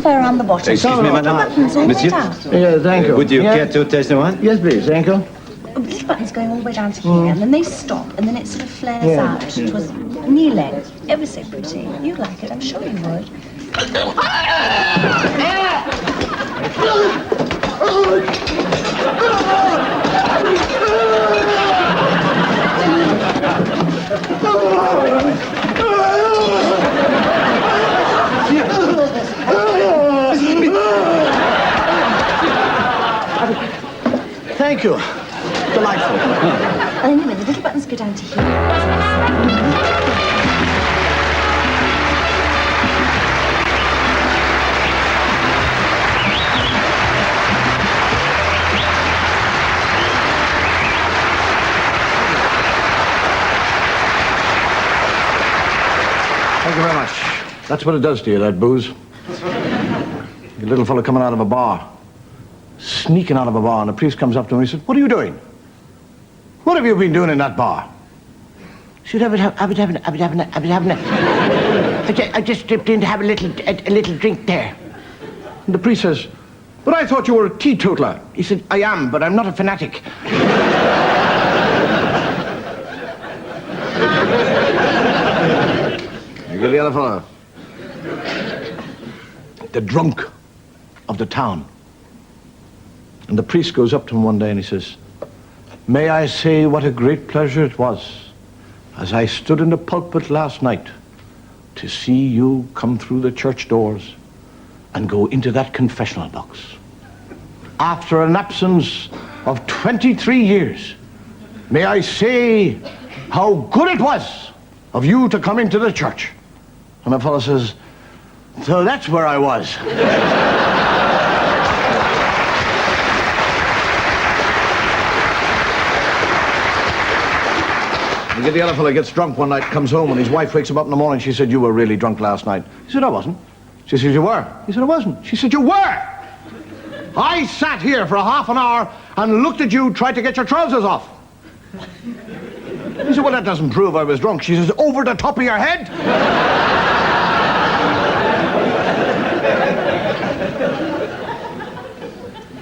halfway around the bottom. Excuse me, madame. Buttons all Monsieur? the way down. Yeah, thank you. Would you Yeah. care to taste the wine? Yes, please, thank you. Little buttons going all the way down to here, and then they stop, and then it sort of flares out. It was knee length, ever so pretty. You'd like it, I'm sure you would. Thank you. Delightful. Anyway, the little buttons go down to here. Thank you very much. That's what it does to you, that booze. Your little fellow coming out of a bar. Sneaking out of a bar, and the priest comes up to him and he said, "What are you doing? What have you been doing in that bar?" He said, I just dipped in to have a little drink there. And the priest says, "But I thought you were a teetotaler." He said, "I am, but I'm not a fanatic." You get the other fellow. The drunk of the town. And the priest goes up to him one day and he says, "May I say what a great pleasure it was as I stood in the pulpit last night to see you come through the church doors and go into that confessional box. After an absence of 23 years, may I say how good it was of you to come into the church." And the fellow says, "So that's where I was." The other fellow gets drunk one night, comes home, and his wife wakes him up in the morning. She said, "You were really drunk last night." He said, "I wasn't." She said, "You were." He said, "I wasn't." She said, "You were. I sat here for a half an hour and looked at you, tried to get your trousers off." He said, "Well, that doesn't prove I was drunk." She says, "Over the top of your head?"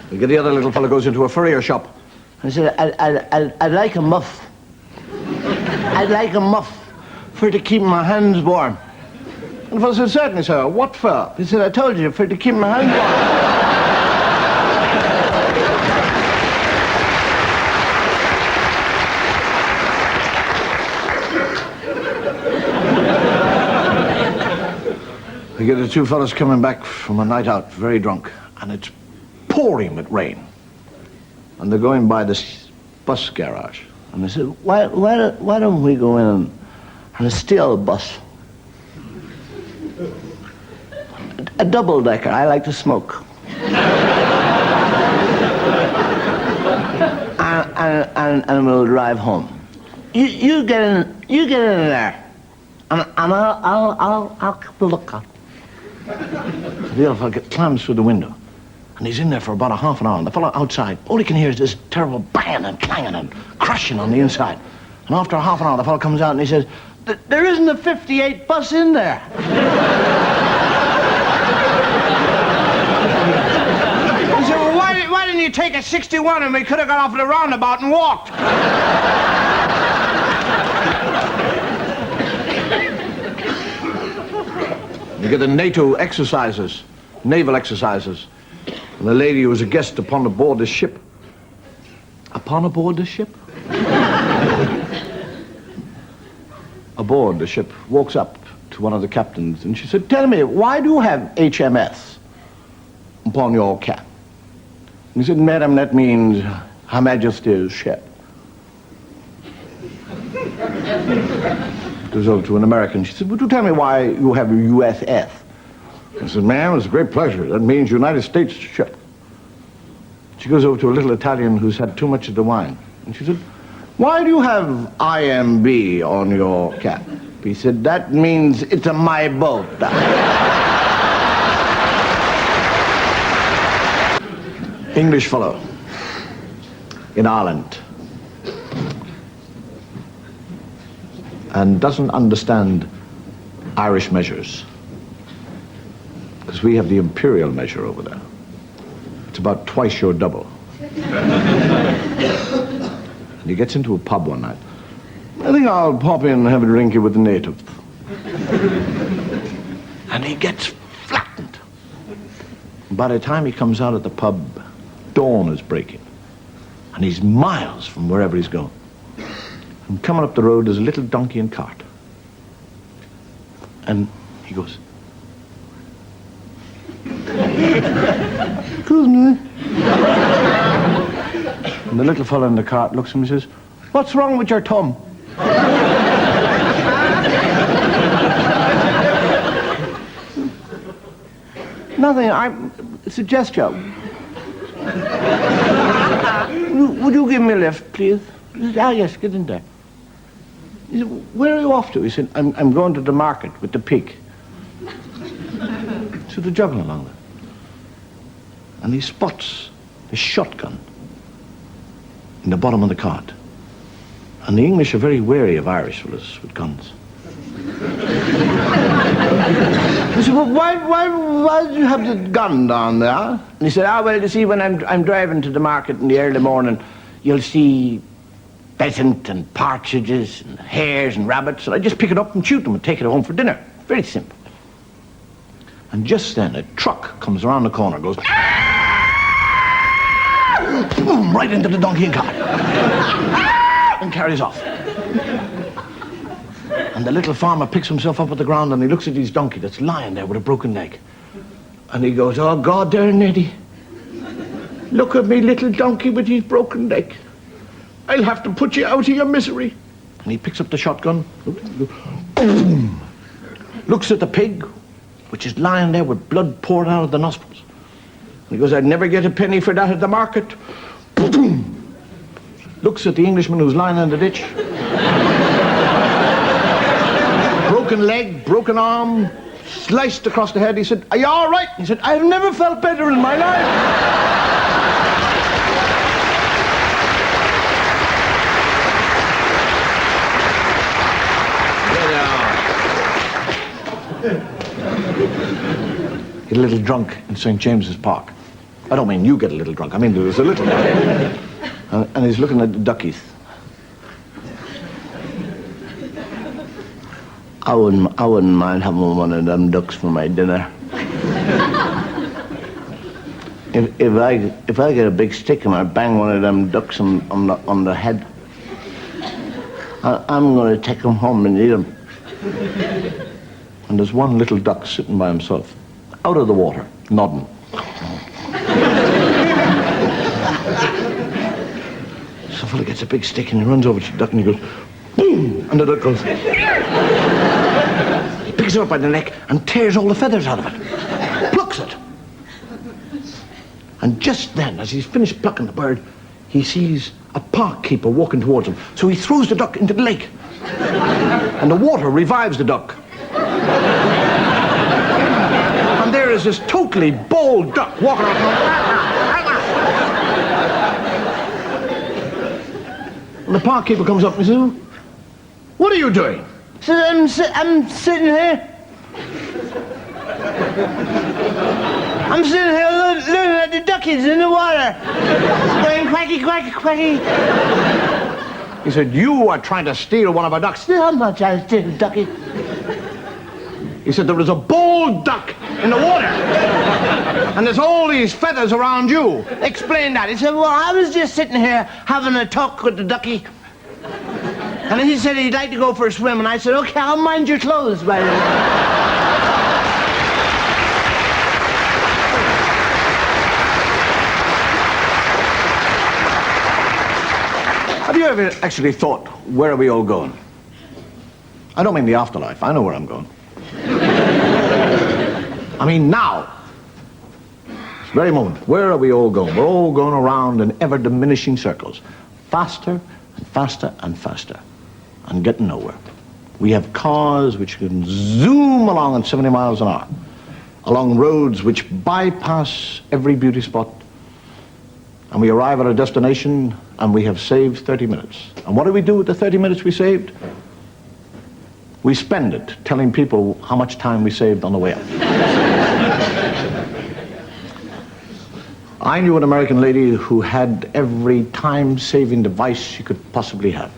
The other little fellow goes into a furrier shop. And he said, I'd like a muff. I'd like a muff for to keep my hands warm." And the fellow said, "Certainly, sir. What for?" He said, "I told you, for to keep my hands warm." We get the two fellows coming back from a night out, very drunk, and it's pouring with rain. And they're going by this bus garage. And they said, why don't we go in and steal a bus? A double-decker. I like to smoke. and we'll drive home. You get in there, and I'll keep a lookout. The other fellow climbs through the window. And he's in there for about a half an hour, and the fellow outside, all he can hear is this terrible banging and clanging and crushing on the inside. And after a half an hour, the fellow comes out and he says, "There isn't a 58 bus in there." He said, "Well, why didn't you take a 61 and we could have got off at the roundabout and walked?" You get the NATO exercises, naval exercises. And the lady who was a guest upon aboard the ship. Upon aboard the ship? Aboard the ship, walks up to one of the captains and she said, "Tell me, why do you have HMS upon your cap?" And he said, "Madam, that means Her Majesty's ship." Goes over to an American. She said, "Would you tell me why you have a USS?" I said, "Ma'am, it's a great pleasure. That means United States ship." She goes over to a little Italian who's had too much of the wine. And she said, "Why do you have IMB on your cap?" He said, "That means it's a my boat." English fellow in Ireland. And doesn't understand Irish measures. because we have the imperial measure over there. It's about twice your double. And he gets into a pub one night. I think I'll pop in and have a drinky with the native. And he gets flattened. By the time he comes out of the pub, dawn is breaking. And he's miles from wherever he's going. And coming up the road, there's a little donkey and cart. And he goes, "Excuse me." And the little fellow in the cart looks at him and says, "What's wrong with your thumb?" "Nothing, it's a gesture." Would you give me a lift, please?" He said, "Ah, yes, get in there." He said, "Where are you off to?" He said, I'm going to the market with the pig." So they're jogging along there. And he spots a shotgun in the bottom of the cart. And the English are very wary of Irish fellas with guns. He said, "Well, why did you have the gun down there?" And he said, well, you see, when I'm driving to the market in the early morning, you'll see pheasant and partridges and hares and rabbits, and I just pick it up and shoot them and take it home for dinner. Very simple. And just then, a truck comes around the corner, goes, boom, right into the donkey and cart, and carries off. And the little farmer picks himself up at the ground and he looks at his donkey that's lying there with a broken leg. And he goes, "Oh, God, there, Neddy. Look at me little donkey with his broken leg. I'll have to put you out of your misery." And he picks up the shotgun, boom, looks at the pig, which is lying there with blood pouring out of the nostrils. And he goes, "I'd never get a penny for that at the market." Boom. Looks at the Englishman who's lying in the ditch. Broken leg, broken arm, sliced across the head. He said, "Are you all right?" He said, "I've never felt better in my life." Get a little drunk in St. James's Park. I don't mean you get a little drunk. I mean there's a little drunk. And he's looking at the duckies. I wouldn't mind having one of them ducks for my dinner. If I get a big stick and I bang one of them ducks on the head, I'm going to take them home and eat them. And there's one little duck sitting by himself, out of the water, nodding. So fella gets a big stick and he runs over to the duck and he goes, boom, and the duck goes. He picks it up by the neck and tears all the feathers out of it, plucks it. And just then, as he's finished plucking the bird, he sees a park keeper walking towards him. So he throws the duck into the lake. And the water revives the duck. And there is this totally bald duck walking around. And the park keeper comes up and says, "What are you doing?" He says, I'm sitting here. I'm sitting here looking at the duckies in the water. Going quacky, quacky, quacky. He said, "You are trying to steal one of our ducks." I'm not trying to steal a ducky. He said, "There was a bald duck in the water. And there's all these feathers around you." Explain that. He said, well, I was just sitting here having a talk with the ducky. And he said he'd like to go for a swim. And I said, okay, I'll mind your clothes, by the way. Have you ever actually thought, where are we all going? I don't mean the afterlife. I know where I'm going. I mean now. This very moment. Where are we all going? We're all going around in ever-diminishing circles. Faster and faster and faster. And getting nowhere. We have cars which can zoom along at 70 miles an hour. Along roads which bypass every beauty spot. And we arrive at our destination and we have saved 30 minutes. And what do we do with the 30 minutes we saved? We spend it telling people how much time we saved on the way up. I knew an American lady who had every time-saving device she could possibly have.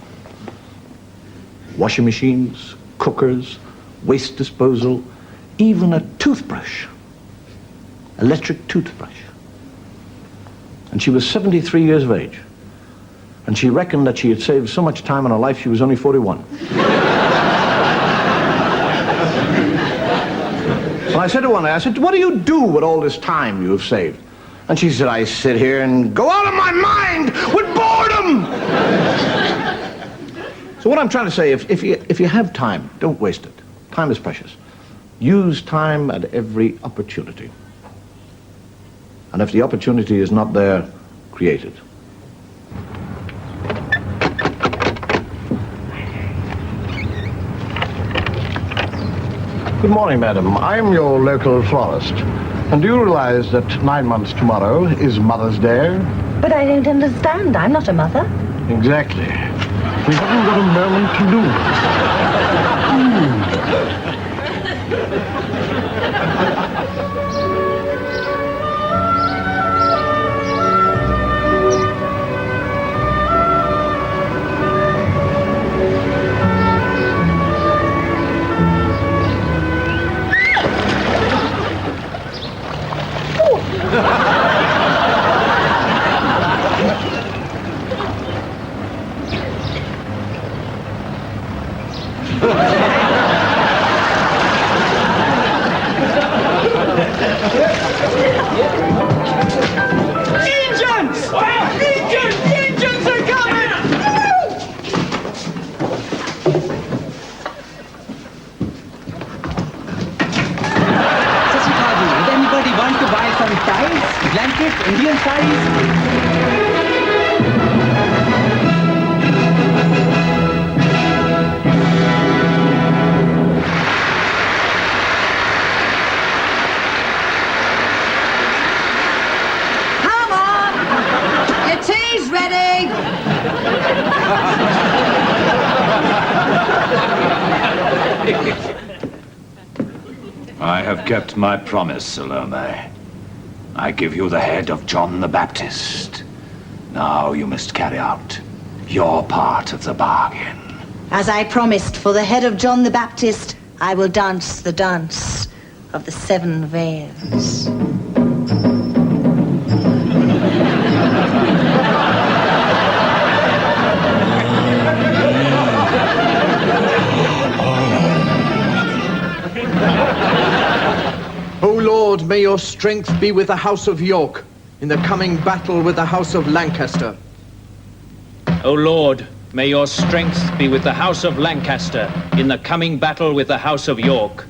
Washing machines, cookers, waste disposal, even a toothbrush. Electric toothbrush. And she was 73 years of age. And she reckoned that she had saved so much time in her life she was only 41. And I said to one day, I said, what do you do with all this time you have saved? And she said, I sit here and go out of my mind with boredom. So what I'm trying to say, if you have time, don't waste it. Time is precious. Use time at every opportunity. And if the opportunity is not there, create it. Good morning, madam. I'm your local florist. And do you realize that 9 months tomorrow is Mother's Day? But I don't understand. I'm not a mother. Exactly. We haven't got a moment to Indian sarees. Come on! Your tea's ready! I have kept my promise, Salome. I give you the head of John the Baptist. Now you must carry out your part of the bargain. As I promised, for the head of John the Baptist, I will dance the dance of the 7 veils. O Lord, may your strength be with the House of York in the coming battle with the House of Lancaster. O Lord, may your strength be with the House of Lancaster in the coming battle with the House of York.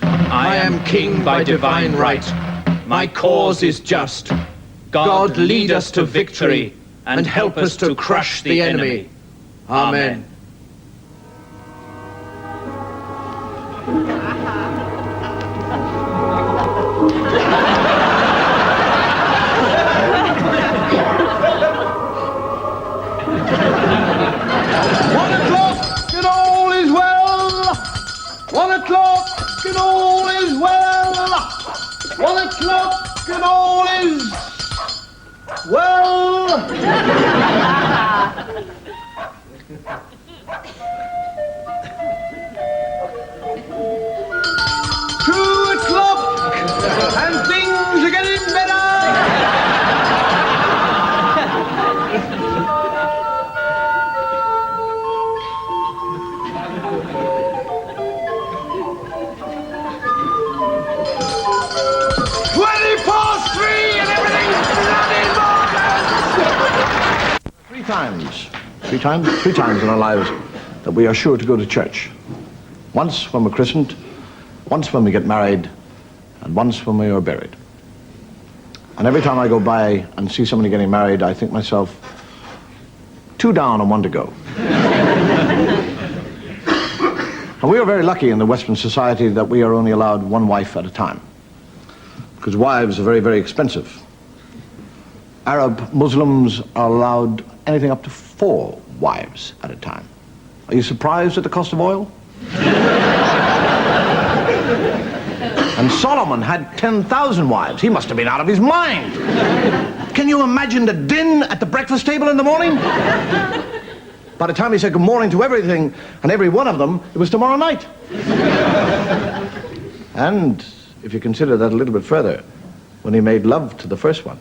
I am king by divine right. My cause is just. God lead us to victory and help us to crush the enemy. Amen. Three times in our lives that we are sure to go to church. Once when we're christened, once when we get married, and once when we are buried. And every time I go by and see somebody getting married, I think myself, 2 down and 1 to go. And we are very lucky in the Western society that we are only allowed 1 wife at a time, because wives are very, very expensive. Arab Muslims are allowed anything up to 4 wives at a time. Are you surprised at the cost of oil? And Solomon had 10,000 wives. He must have been out of his mind. Can you imagine the din at the breakfast table in the morning? By the time he said good morning to everything and every one of them, it was tomorrow night. And if you consider that a little bit further, when he made love to the first one,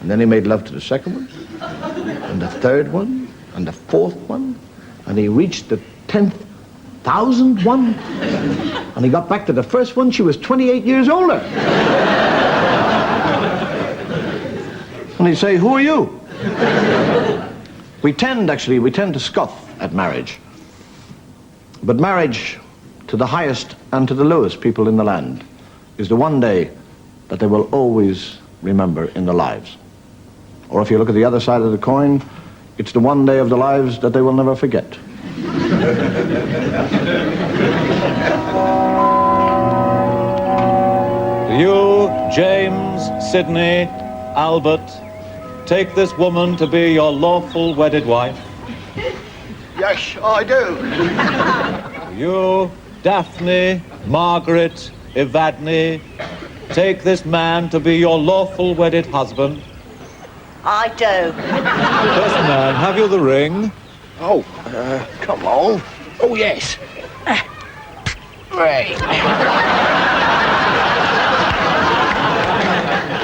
and then he made love to the second one, and the third one, and the fourth one, and he reached the 10,000th one, and he got back to the first one, she was 28 years older. And he'd say, who are you? We tend to scoff at marriage. But marriage, to the highest and to the lowest people in the land, is the one day that they will always remember in their lives. Or if you look at the other side of the coin, it's the one day of their lives that they will never forget. You, James, Sidney, Albert, take this woman to be your lawful wedded wife. Yes, I do. You, Daphne, Margaret, Evadne, take this man to be your lawful wedded husband. I do. Yes, man, have you the ring? Oh, come on. Oh, yes. Right.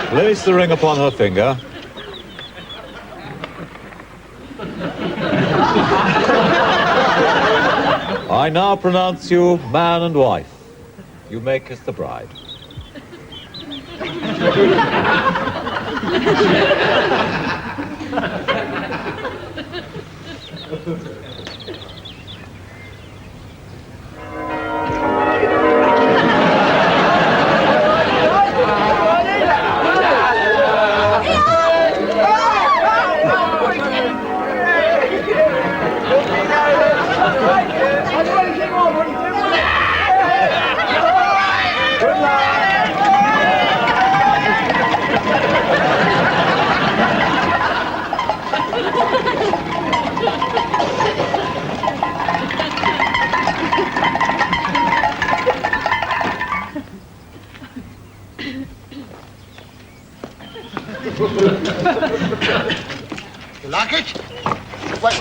Place the ring upon her finger. I now pronounce you man and wife. You may kiss the bride. You like it? Wait.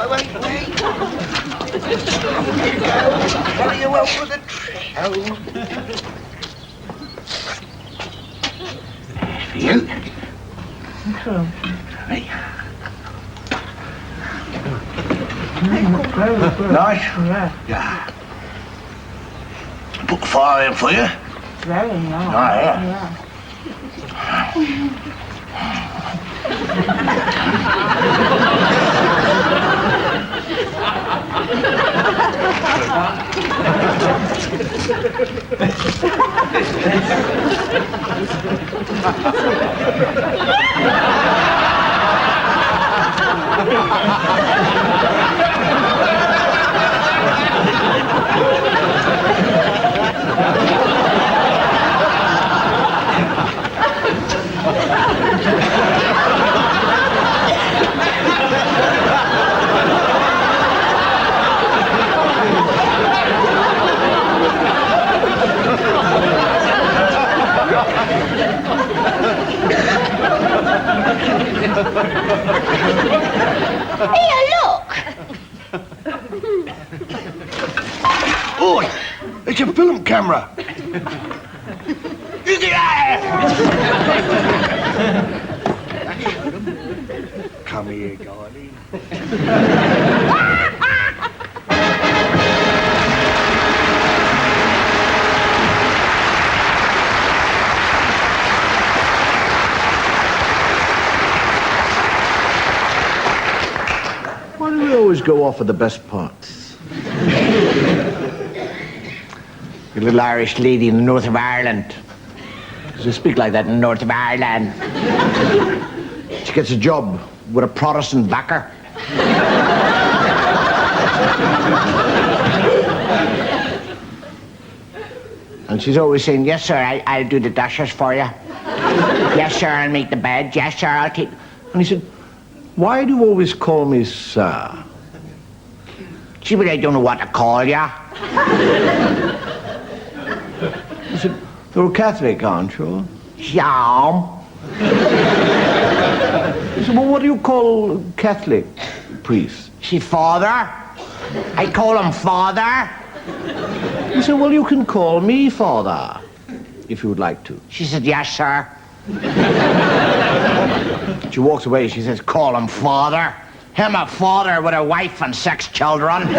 Very well for the trail. For you. Nice? Yeah. Put the fire in for you. Very nice. Oh, yeah. Here, look. Oh, it's a film camera. You get out of here. Come here, darling. Why do we always go off at the best parts? You little Irish lady in the north of Ireland. Because they speak like that in the north of Ireland. She gets a job with a Protestant backer. And she's always saying, yes, sir, I'll do the dishes for you. Yes, sir, I'll make the bed. Yes, sir, I'll keep... And he said, why do you always call me sir? Gee, but I don't know what to call ya. You're Catholic, aren't you? Yeah. He said, well, what do you call Catholic priests? She father. I call him father. He said, well, you can call me Father, if you would like to. She said, yes, sir. She walks away. She says, call him father. Him a father with a wife and 6 children.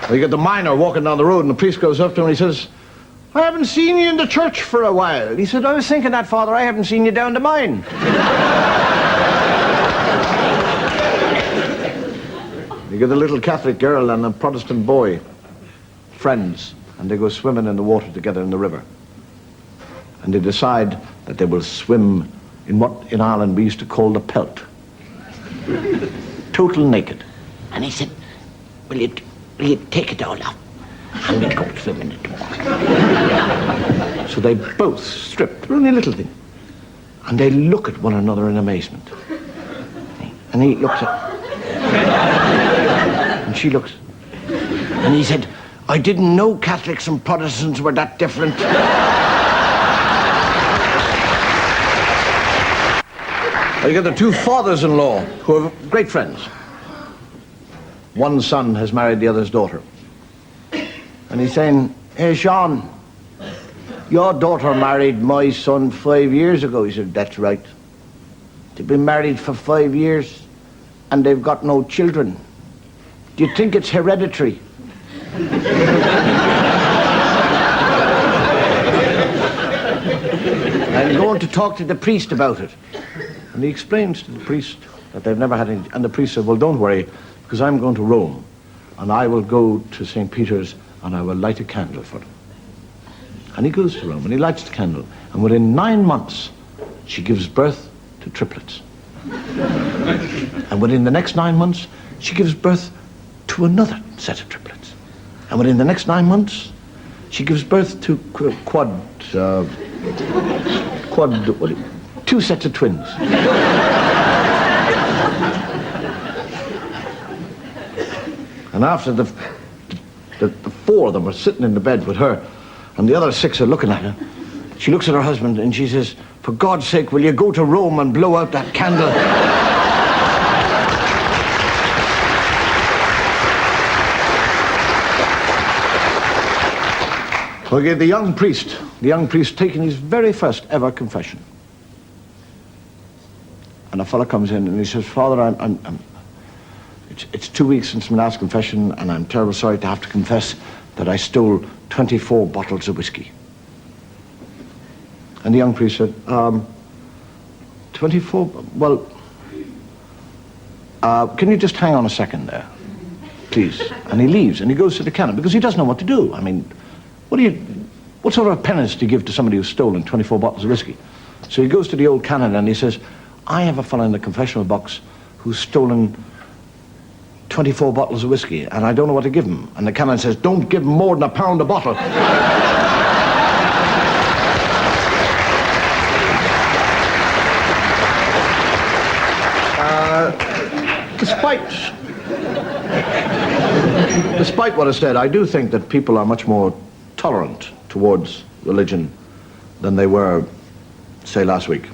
You get the miner walking down the road, and the priest goes up to him and he says, I haven't seen you in the church for a while. He said, I was thinking that, Father, I haven't seen you down the mine. You get a little Catholic girl and a Protestant boy, friends, and they go swimming in the water together in the river. And they decide that they will swim in what in Ireland we used to call the pelt. Total naked. And he said, will you take it all off? And we go swimming in the water. So they both stripped, only a little thing. And they look at one another in amazement. And he looks at and she looks. And he said, I didn't know Catholics and Protestants were that different. You get the 2 fathers-in-law who are great friends. One son has married the other's daughter. And he's saying, hey, Sean, your daughter married my son 5 years ago. He said, that's right. They've been married for 5 years and they've got no children. Do you think it's hereditary? I'm going to talk to the priest about it. And he explains to the priest that they've never had any, and the priest said, well, don't worry, because I'm going to Rome, and I will go to St. Peter's, and I will light a candle for them. And he goes to Rome, and he lights the candle, and within 9 months, she gives birth to triplets. And within the next 9 months, she gives birth to another set of triplets. And within the next 9 months, she gives birth to two sets of twins. And after the 4 of them are sitting in the bed with her, and the other 6 are looking at her, she looks at her husband and she says, for God's sake, will you go to Rome and blow out that candle? Okay, the young priest taking his very first ever confession. And a fella comes in and he says, Father, it's 2 weeks since my last confession, and I'm terribly sorry to have to confess that I stole 24 bottles of whiskey. And the young priest said, 24, well, can you just hang on a second there, please? And he leaves and he goes to the canon because he doesn't know what to do. I mean, what sort of penance do you give to somebody who's stolen 24 bottles of whiskey? So he goes to the old canon and he says, I have a fellow in the confessional box who's stolen 24 bottles of whiskey, and I don't know what to give him. And the canon says, don't give him more than £1 a bottle. Despite what I said, I do think that people are much more tolerant towards religion than they were, say, last week.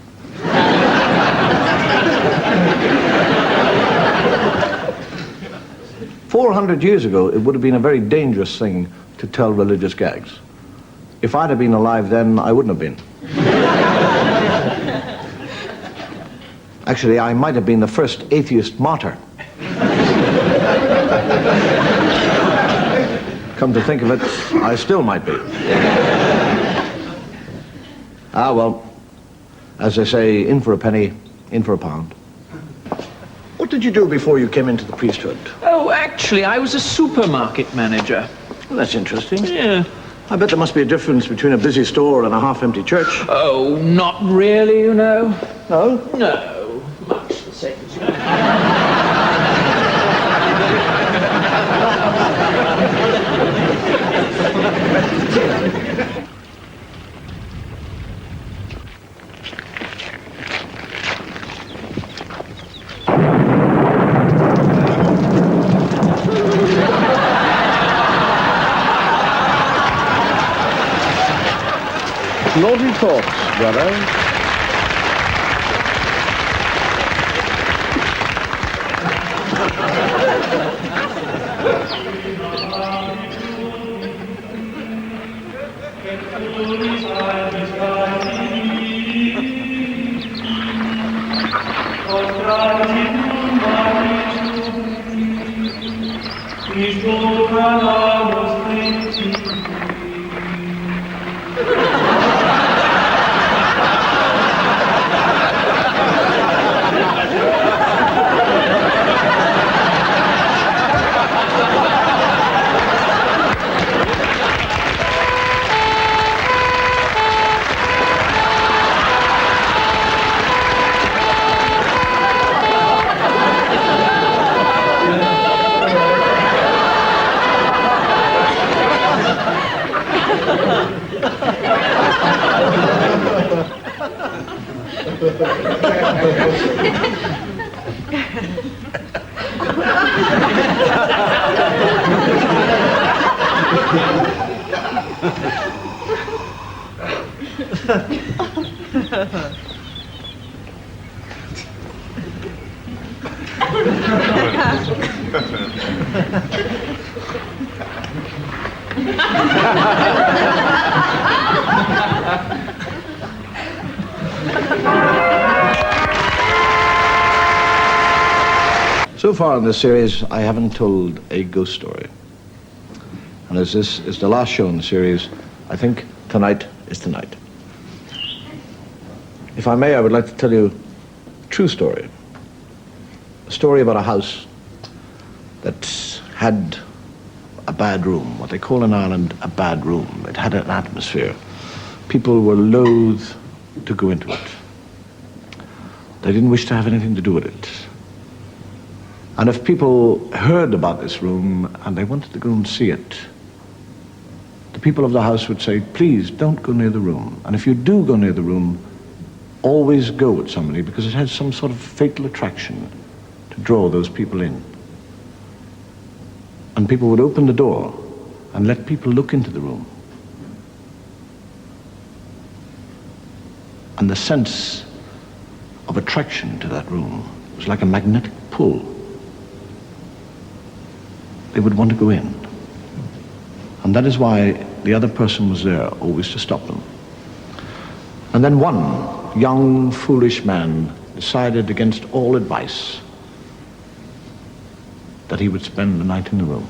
400 years ago, it would have been a very dangerous thing to tell religious gags. If I'd have been alive then, I wouldn't have been. Actually, I might have been the first atheist martyr. Come to think of it, I still might be. Ah, well, as they say, in for a penny, in for a pound. What did you do before you came into the priesthood? Oh, actually, I was a supermarket manager. Well, that's interesting. Yeah. I bet there must be a difference between a busy store and a half-empty church. Oh, not really, you know. No? No, much the same as you. Naughty thoughts, brother. So far in this series, I haven't told a ghost story. And as this is the last show in the series, I think tonight is tonight. If I may, I would like to tell you a true story. A story about a house that had a bad room, what they call in Ireland a bad room. It had an atmosphere. People were loath to go into it. They didn't wish to have anything to do with it. And if people heard about this room and they wanted to go and see it, the people of the house would say, please don't go near the room. And if you do go near the room, always go with somebody, because it has some sort of fatal attraction to draw those people in. And people would open the door and let people look into the room. And the sense of attraction to that room was like a magnetic pull. They would want to go in. And that is why the other person was there, always to stop them. And then one young, foolish man decided against all advice that he would spend the night in the room.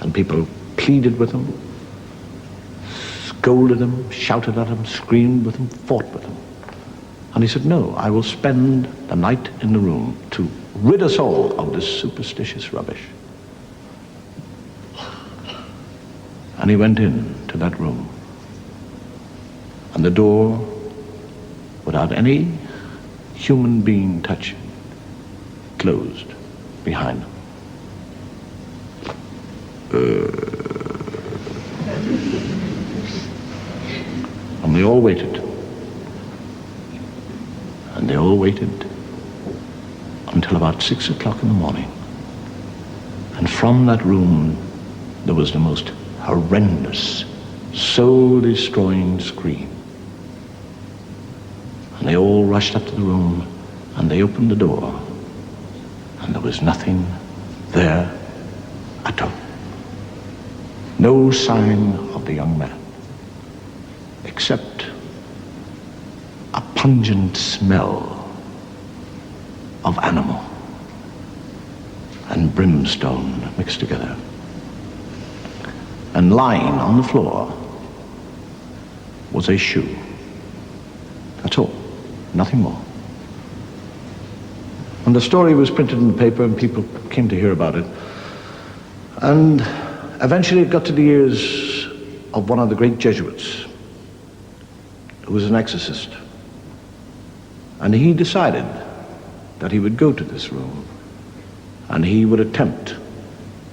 And people pleaded with him, scolded him, shouted at him, screamed with him, fought with him. And he said, no, I will spend the night in the room to rid us all of this superstitious rubbish. And he went in to that room. And the door, without any human being touching, closed behind him. And they all waited. And they all waited until about 6 o'clock in the morning. And from that room, there was the most horrendous, soul-destroying scream. And they all rushed up to the room, and they opened the door, and there was nothing there at all. No sign of the young man, except a pungent smell of animal and brimstone mixed together. And lying on the floor was a shoe. That's all, nothing more. And the story was printed in the paper and people came to hear about it. And eventually it got to the ears of one of the great Jesuits, who was an exorcist. And he decided that he would go to this room and he would attempt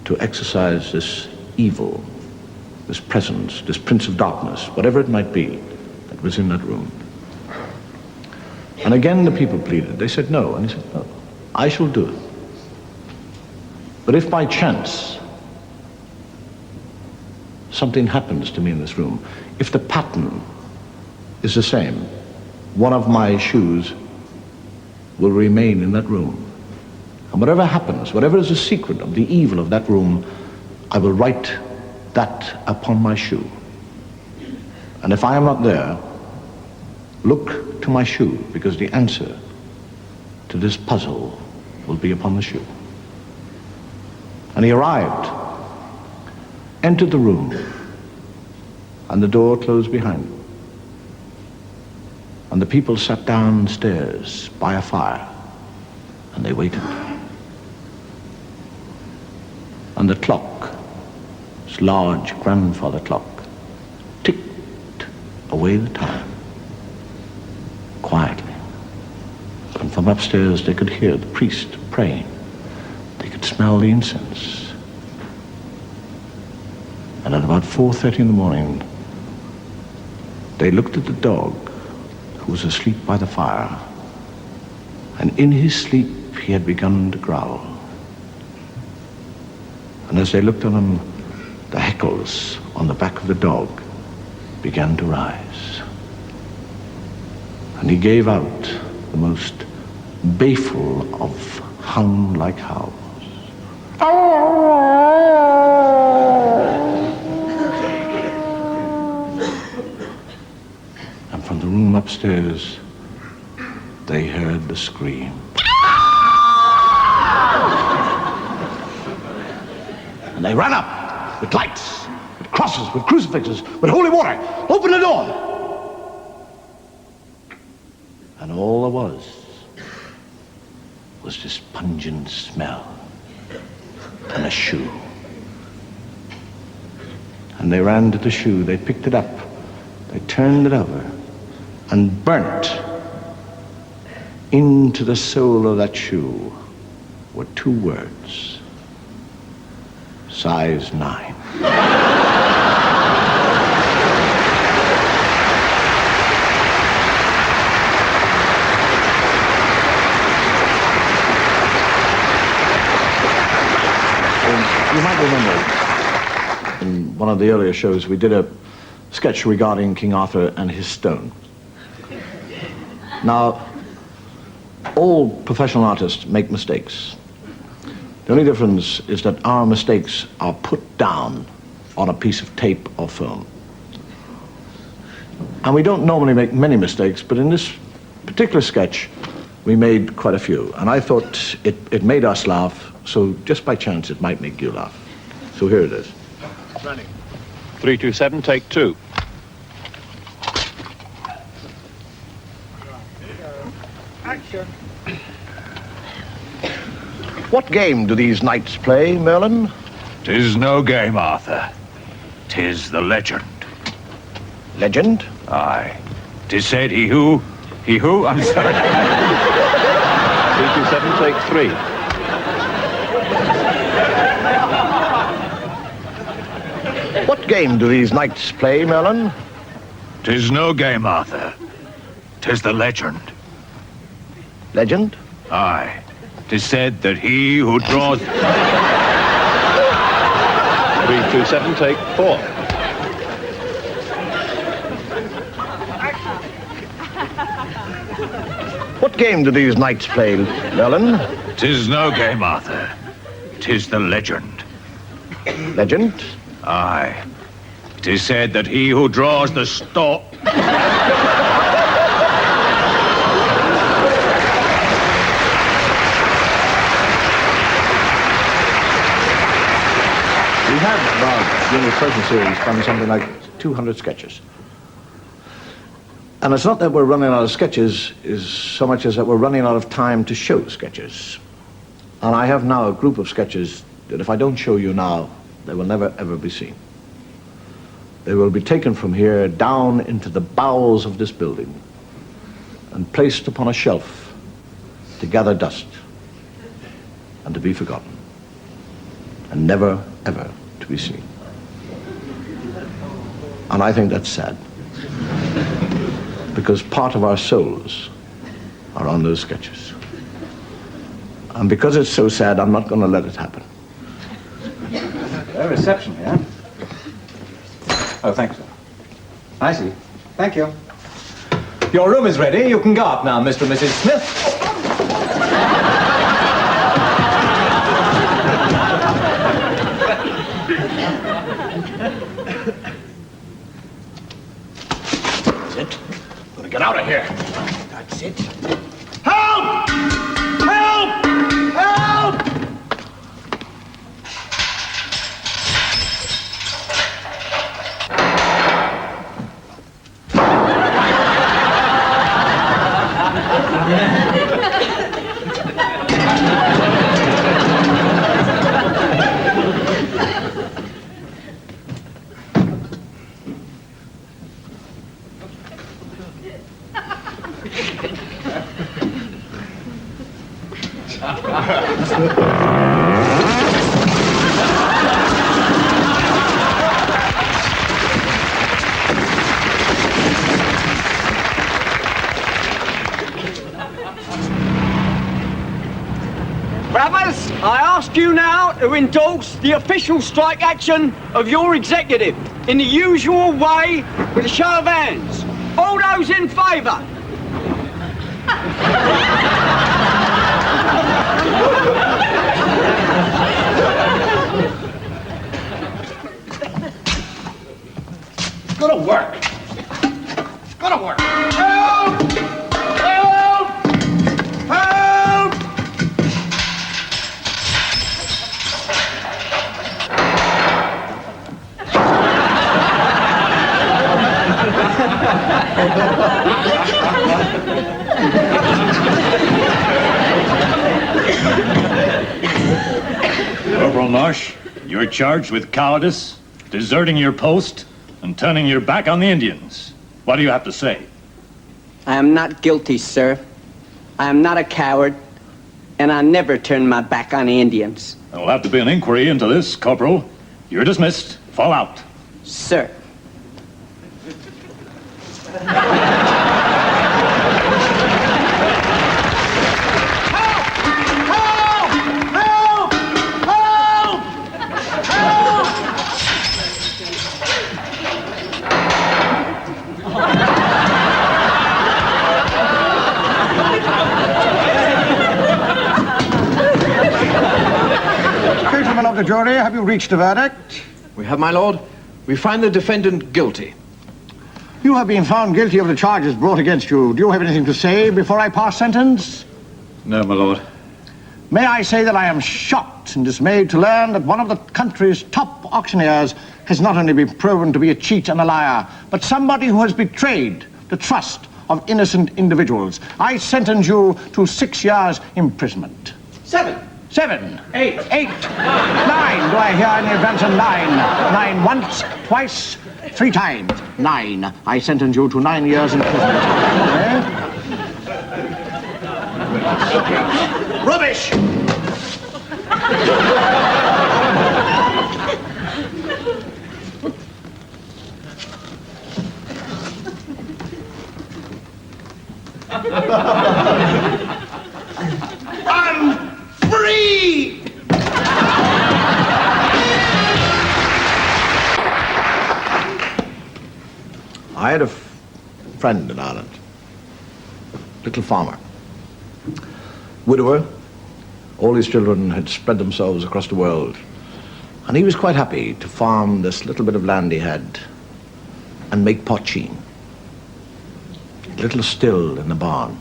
to exorcise this evil, this presence, this prince of darkness, whatever it might be, that was in that room. And again the people pleaded. They said no, and he said, no, I shall do it. But if by chance something happens to me in this room. If the pattern is the same, one of my shoes will remain in that room. And whatever happens, whatever is the secret of the evil of that room, I will write that upon my shoe. And if I am not there, look to my shoe, because the answer to this puzzle will be upon the shoe. And he arrived, entered the room, and the door closed behind him. And the people sat downstairs by a fire, and they waited. And the clock, this large grandfather clock, ticked away the time, quietly. And from upstairs they could hear the priest praying. They could smell the incense. And at about 4:30 in the morning, they looked at the dog who was asleep by the fire. And in his sleep, he had begun to growl. And as they looked at him, the hackles on the back of the dog began to rise. And he gave out the most baleful of hound-like howls. And from the room upstairs, they heard the scream. And they ran up with lights, with crosses, with crucifixes, with holy water. Open the door! And all there was this pungent smell and a shoe. And they ran to the shoe, they picked it up, they turned it over, and burnt into the sole of that shoe were 2 words: size 9. You might remember in one of the earlier shows we did a sketch regarding King Arthur and his stone. Now, all professional artists make mistakes. The only difference is that our mistakes are put down on a piece of tape or film. And we don't normally make many mistakes, but in this particular sketch, we made quite a few. And I thought it made us laugh, so just by chance it might make you laugh. So here it is. Running. 327, take 2. Action. What game do these knights play, Merlin? 'Tis no game, Arthur. 'Tis the legend. Legend? Aye. 'Tis said he who, I'm sorry. 327, take 3. What game do these knights play, Merlin? 'Tis no game, Arthur. 'Tis the legend. Legend? Aye. 'Tis said that he who draws... 327, take 4. What game do these knights play, Merlin? 'Tis no game, Arthur. 'Tis the legend. Legend? Aye. 'Tis said that he who draws the stork... We have, during the present series, done something like 200 sketches. And it's not that we're running out of sketches, is so much as that we're running out of time to show sketches. And I have now a group of sketches that if I don't show you now, they will never, ever be seen. They will be taken from here down into the bowels of this building and placed upon a shelf to gather dust and to be forgotten and never, ever to be seen. And I think that's sad, because part of our souls are on those sketches. And because it's so sad, I'm not going to let it happen. Their reception, yeah? Oh, thanks, sir. I see. Thank you. Your room is ready. You can go up now, Mr. and Mrs. Smith. That's it. Gotta get out of here. That's it. Help! Help! Help! Brothers, I ask you now to endorse the official strike action of your executive in the usual way with a show of hands. All those in favour? It's gonna work. It's gonna work. Help! Help! Help! Corporal Nosh, you're charged with cowardice, deserting your post, and turning your back on the Indians. What do you have to say? I am not guilty, sir. I am not a coward, and I never turn my back on the Indians. There'll have to be an inquiry into this, Corporal. You're dismissed. Fall out. Sir. Gentlemen of the jury, have you reached a verdict? We have, my lord. We find the defendant guilty. You have been found guilty of the charges brought against you. Do you have anything to say before I pass sentence? No, my lord. May I say that I am shocked and dismayed to learn that one of the country's top auctioneers has not only been proven to be a cheat and a liar, but somebody who has betrayed the trust of innocent individuals. I sentence you to 6 years imprisonment. 7. 7. 8. 8. 9. Do I hear any advance on 9? 9 once, twice, 3 times. 9. I sentence you to 9 years imprisonment. Rubbish! I'm free! I had a friend in Ireland, little farmer, widower. All his children had spread themselves across the world, and he was quite happy to farm this little bit of land he had and make poteen, a little still in the barn.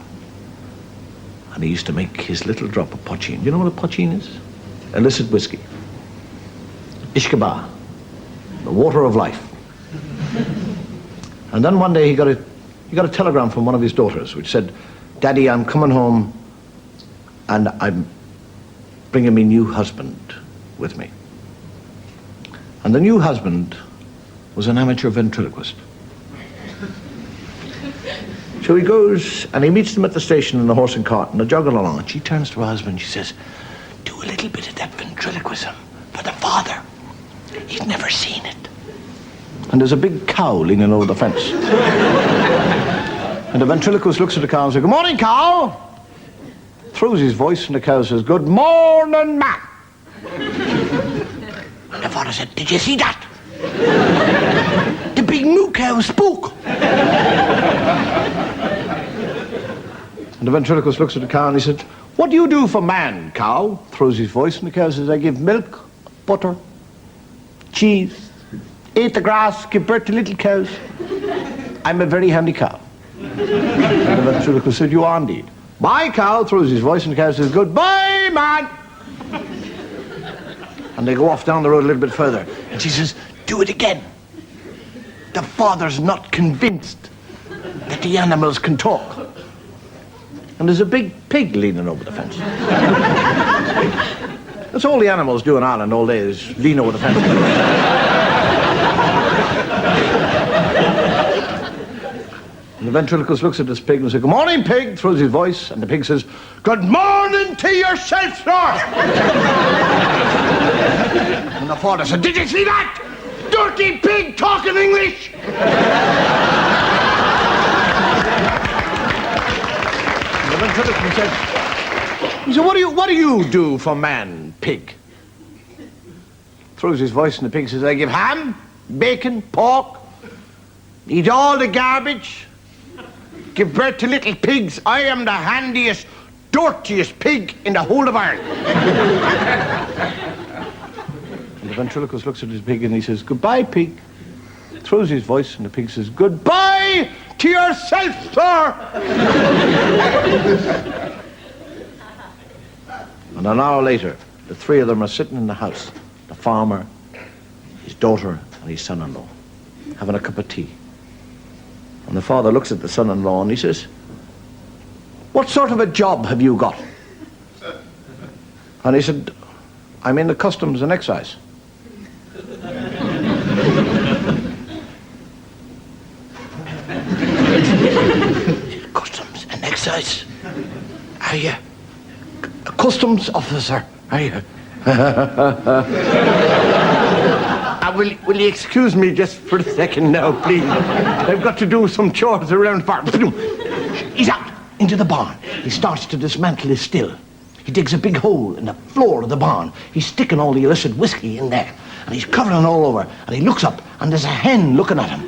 And he used to make his little drop of poteen. You know what a poteen is? Illicit whiskey. Ishkaba, the water of life. And then one day he got a telegram from one of his daughters which said, "Daddy, I'm coming home and I'm bringing me new husband with me." And the new husband was an amateur ventriloquist. So he goes and he meets them at the station in the horse and cart and they're jogging along. And she turns to her husband, she says, "Do a little bit of that ventriloquism for the father. He's never seen it." And there's a big cow leaning over the fence. And the ventriloquist looks at the cow and says, "Good morning, cow." Throws his voice and the cow says, "Good morning, ma." And the father said, "Did you see that? big moo cow spook. And the ventriloquist looks at the cow and he said, what do you do for man, cow? Throws his voice, and the cow says, I give milk, butter, cheese, eat the grass, give birth to little cows. I'm a very handy cow. And the ventriloquist said, you are indeed. Bye, cow, throws his voice, and the cow says, goodbye, man. And they go off down the road a little bit further. And she says, do it again. The father's not convinced that the animals can talk. And there's a big pig leaning over the fence. That's all the animals do in Ireland all day, is lean over the fence. And the ventriloquist looks at this pig and says, good morning, pig, throws his voice, and the pig says, good morning to yourself, sir. And the father said, did you see that? Dirty pig talking English. And the ventriloquist said, he said, what do you do for man, pig? Throws his voice, and the pig says, I give ham, bacon, pork, eat all the garbage, give birth to little pigs. I am the handiest, dirtiest pig in the whole of Ireland. And the ventriloquist looks at his pig and he says, goodbye, pig. Throws his voice, and the pig says, goodbye to yourself, sir. And an hour later, the three of them are sitting in the house. The farmer, his daughter, and his son-in-law, having a cup of tea. And the father looks at the son-in-law and he says, what sort of a job have you got? And he said, I'm in the customs and excise. Customs and excise? Are you a customs officer? Are you? Will you excuse me just for a second now, please? I've got to do some chores around the farm. He's out into the barn. He starts to dismantle his still. He digs a big hole in the floor of the barn. He's sticking all the illicit whiskey in there. And he's covering all over. And he looks up, and there's a hen looking at him.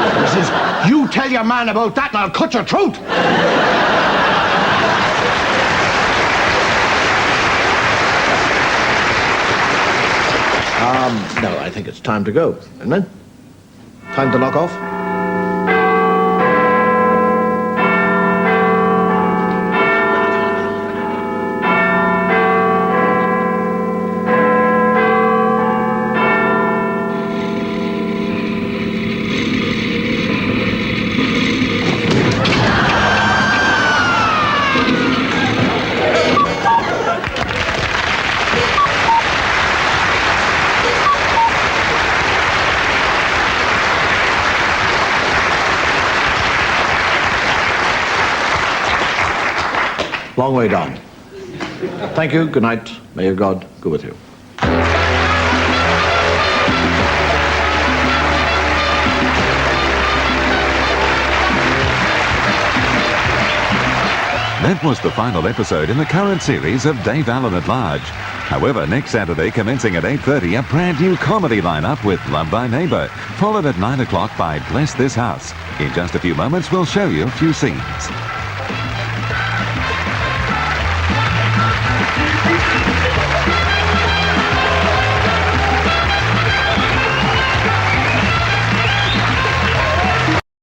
And he says, you tell your man about that and I'll cut your throat. No, I think it's time to go, isn't it? Time to knock off? Long way down. Thank you, good night. May your God go with you. That was the final episode in the current series of Dave Allen at Large. However, next Saturday, commencing at 8:30, a brand new comedy lineup with Love Thy Neighbour, followed at 9 o'clock by Bless This House. In just a few moments, we'll show you a few scenes.